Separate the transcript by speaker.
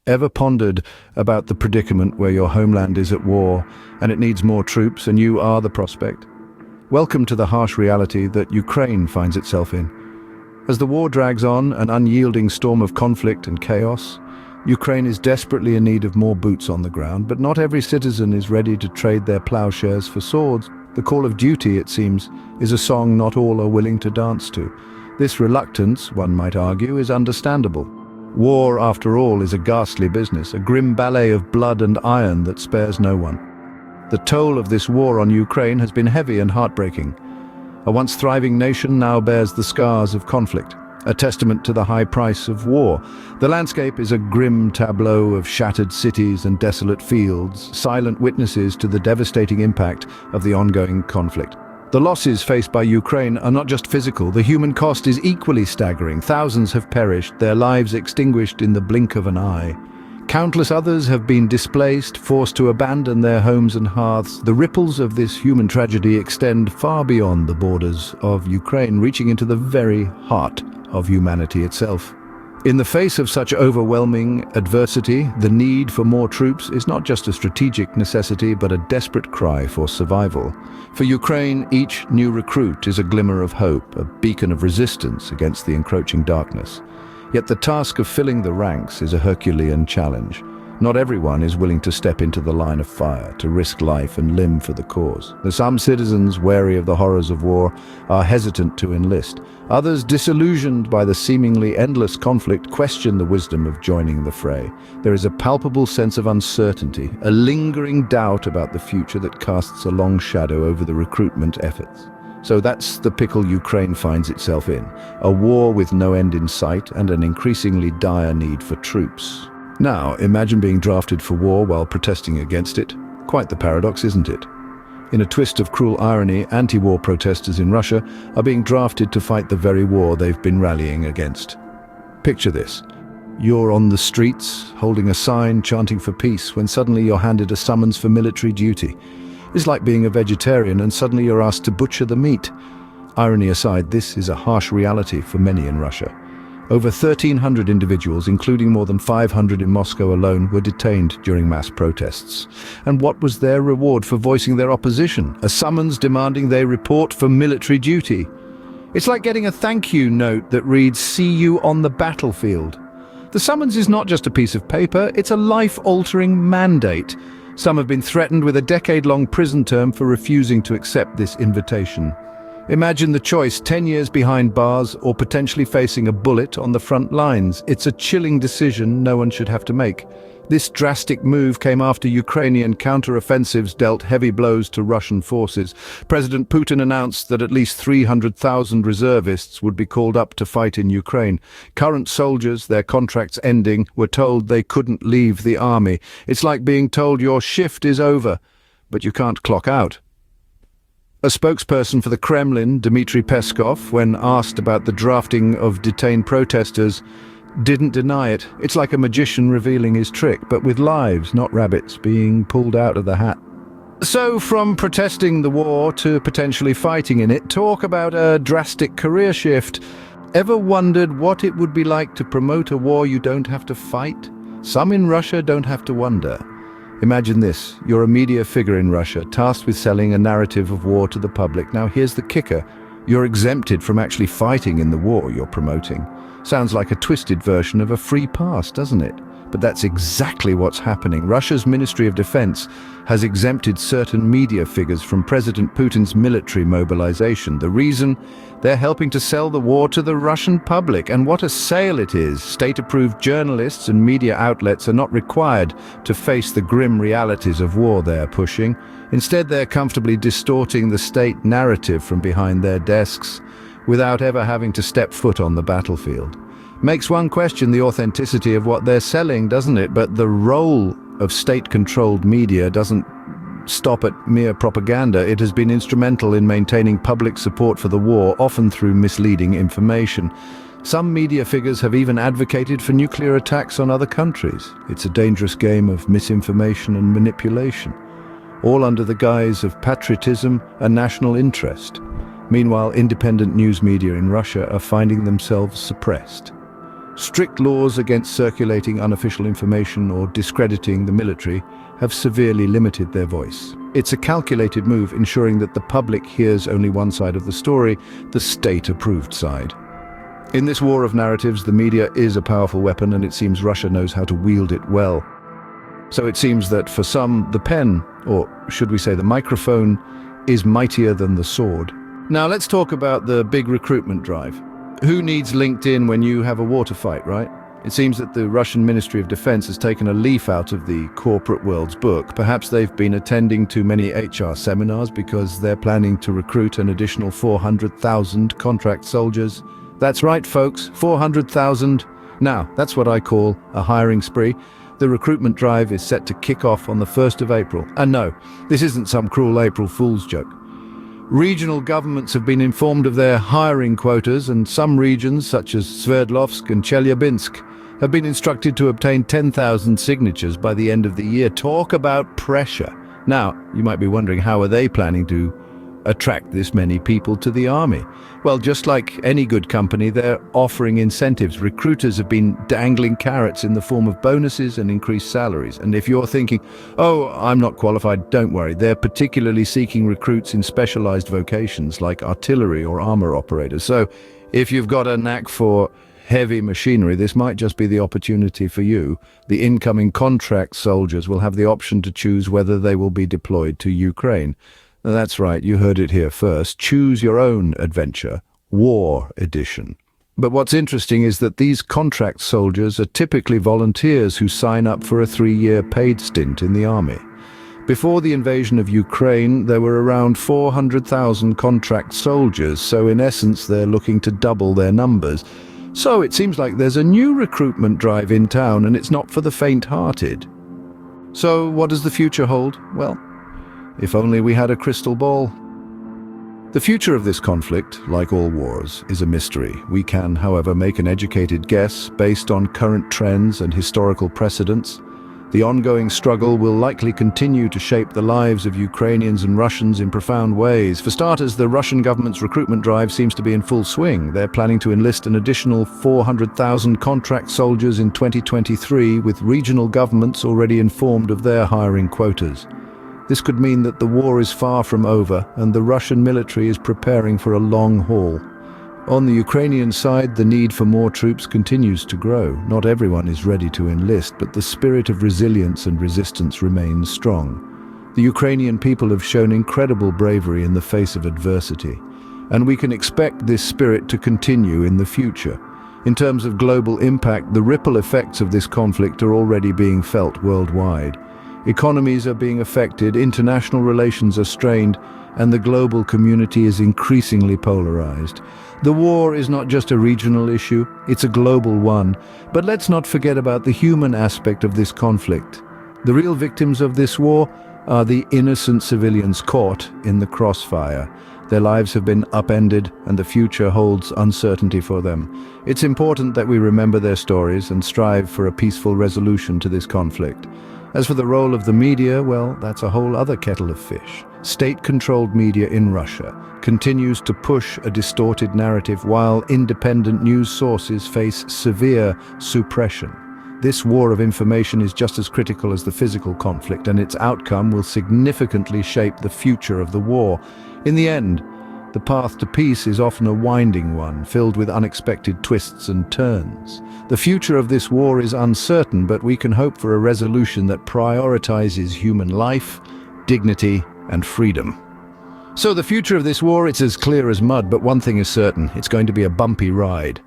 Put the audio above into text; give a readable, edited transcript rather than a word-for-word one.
Speaker 1: Ever pondered about the predicament where your homeland is at war and it needs more troops and you are the prospect? Welcome to the harsh reality that Ukraine finds itself in. As the war drags on, an unyielding storm of conflict and chaos, Ukraine is desperately in need of more boots on the ground, but not every citizen is ready to trade their plowshares for swords. The call of duty, it seems, is a song not all are willing to dance to. This reluctance, one might argue, is understandable. War, after all, is a ghastly business, a grim ballet of blood and iron that spares no one. The toll of this war on Ukraine has been heavy and heartbreaking. A once thriving nation now bears the scars of conflict, a testament to the high price of war. The landscape is a grim tableau of shattered cities and desolate fields, silent witnesses to the devastating impact of the ongoing conflict. The losses faced by Ukraine are not just physical, the human cost is equally staggering. Thousands have perished, their lives extinguished in the blink of an eye. Countless others have been displaced, forced to abandon their homes and hearths. The ripples of this human tragedy extend far beyond the borders of Ukraine, reaching into the very heart of humanity itself. In the face of such overwhelming adversity, the need for more troops is not just a strategic necessity, but a desperate cry for survival. For Ukraine, each new recruit is a glimmer of hope, a beacon of resistance against the encroaching darkness. Yet the task of filling the ranks is a Herculean challenge. Not everyone is willing to step into the line of fire, to risk life and limb for the cause. Some citizens, wary of the horrors of war, are hesitant to enlist. Others, disillusioned by the seemingly endless conflict, question the wisdom of joining the fray. There is a palpable sense of uncertainty, a lingering doubt about the future that casts a long shadow over the recruitment efforts. So that's the pickle Ukraine finds itself in, a war with no end in sight and an increasingly dire need for troops. Now, imagine being drafted for war while protesting against it. Quite the paradox, isn't it? In a twist of cruel irony, anti-war protesters in Russia are being drafted to fight the very war they've been rallying against. Picture this. You're on the streets, holding a sign, chanting for peace, when suddenly you're handed a summons for military duty. It's like being a vegetarian and suddenly you're asked to butcher the meat. Irony aside, this is a harsh reality for many in Russia. Over 1,300 individuals, including more than 500 in Moscow alone, were detained during mass protests. And what was their reward for voicing their opposition? A summons demanding they report for military duty. It's like getting a thank you note that reads, "See you on the battlefield." The summons is not just a piece of paper, it's a life-altering mandate. Some have been threatened with a decade-long prison term for refusing to accept this invitation. Imagine the choice, 10 years behind bars or potentially facing a bullet on the front lines. It's a chilling decision no one should have to make. This drastic move came after Ukrainian counter-offensives dealt heavy blows to Russian forces. President Putin announced that at least 300,000 reservists would be called up to fight in Ukraine. Current soldiers, their contracts ending, were told they couldn't leave the army. It's like being told your shift is over, but you can't clock out. A spokesperson for the Kremlin, Dmitry Peskov, when asked about the drafting of detained protesters, didn't deny it. It's like a magician revealing his trick, but with lives, not rabbits, being pulled out of the hat. So from protesting the war to potentially fighting in it, talk about a drastic career shift. Ever wondered what it would be like to promote a war you don't have to fight? Some in Russia don't have to wonder. Imagine this, you're a media figure in Russia, tasked with selling a narrative of war to the public. Now here's the kicker, you're exempted from actually fighting in the war you're promoting. Sounds like a twisted version of a free pass, doesn't it? But that's exactly what's happening. Russia's Ministry of Defense has exempted certain media figures from President Putin's military mobilization. The reason? They're helping to sell the war to the Russian public. And what a sale it is. State-approved journalists and media outlets are not required to face the grim realities of war they're pushing. Instead, they're comfortably distorting the state narrative from behind their desks without ever having to step foot on the battlefield. Makes one question the authenticity of what they're selling, doesn't it? But the role of state-controlled media doesn't stop at mere propaganda. It has been instrumental in maintaining public support for the war, often through misleading information. Some media figures have even advocated for nuclear attacks on other countries. It's a dangerous game of misinformation and manipulation, all under the guise of patriotism and national interest. Meanwhile, independent news media in Russia are finding themselves suppressed. Strict laws against circulating unofficial information or discrediting the military have severely limited their voice. It's a calculated move, ensuring that the public hears only one side of the story, the state-approved side. In this war of narratives, the media is a powerful weapon, and it seems Russia knows how to wield it well. So it seems that for some, the pen, or should we say the microphone, is mightier than the sword. Now let's talk about the big recruitment drive. Who needs LinkedIn when you have a war to fight, right? It seems that the Russian Ministry of Defense has taken a leaf out of the corporate world's book. Perhaps they've been attending too many HR seminars because they're planning to recruit an additional 400,000 contract soldiers. That's right, folks, 400,000. Now, that's what I call a hiring spree. The recruitment drive is set to kick off on the 1st of April. And no, this isn't some cruel April Fool's joke. Regional governments have been informed of their hiring quotas, and some regions, such as Sverdlovsk and Chelyabinsk, have been instructed to obtain 10,000 signatures by the end of the year. Talk about pressure. Now, you might be wondering, how are they planning to attract this many people to the army? Well, just like any good company, they're offering incentives. Recruiters have been dangling carrots in the form of bonuses and increased salaries. And if you're thinking, oh, I'm not qualified, don't worry. They're particularly seeking recruits in specialized vocations like artillery or armor operators. So if you've got a knack for heavy machinery, this might just be the opportunity for you. The incoming contract soldiers will have the option to choose whether they will be deployed to Ukraine. That's right, you heard it here first. Choose your own adventure, War Edition. But what's interesting is that these contract soldiers are typically volunteers who sign up for a 3-year paid stint in the army. Before the invasion of Ukraine, there were around 400,000 contract soldiers, so in essence they're looking to double their numbers. So it seems like there's a new recruitment drive in town, and it's not for the faint-hearted. So what does the future hold? Well, if only we had a crystal ball. The future of this conflict, like all wars, is a mystery. We can, however, make an educated guess based on current trends and historical precedents. The ongoing struggle will likely continue to shape the lives of Ukrainians and Russians in profound ways. For starters, the Russian government's recruitment drive seems to be in full swing. They're planning to enlist an additional 400,000 contract soldiers in 2023, with regional governments already informed of their hiring quotas. This could mean that the war is far from over, and the Russian military is preparing for a long haul. On the Ukrainian side, the need for more troops continues to grow. Not everyone is ready to enlist, but the spirit of resilience and resistance remains strong. The Ukrainian people have shown incredible bravery in the face of adversity, and we can expect this spirit to continue in the future. In terms of global impact, the ripple effects of this conflict are already being felt worldwide. Economies are being affected, international relations are strained, and the global community is increasingly polarized. The war is not just a regional issue, it's a global one. But let's not forget about the human aspect of this conflict. The real victims of this war are the innocent civilians caught in the crossfire. Their lives have been upended, and the future holds uncertainty for them. It's important that we remember their stories and strive for a peaceful resolution to this conflict. As for the role of the media, well, that's a whole other kettle of fish. State-controlled media in Russia continues to push a distorted narrative, while independent news sources face severe suppression. This war of information is just as critical as the physical conflict, and its outcome will significantly shape the future of the war. In the end, the path to peace is often a winding one, filled with unexpected twists and turns. The future of this war is uncertain, but we can hope for a resolution that prioritizes human life, dignity, and freedom. So the future of this war, it's as clear as mud, but one thing is certain, it's going to be a bumpy ride.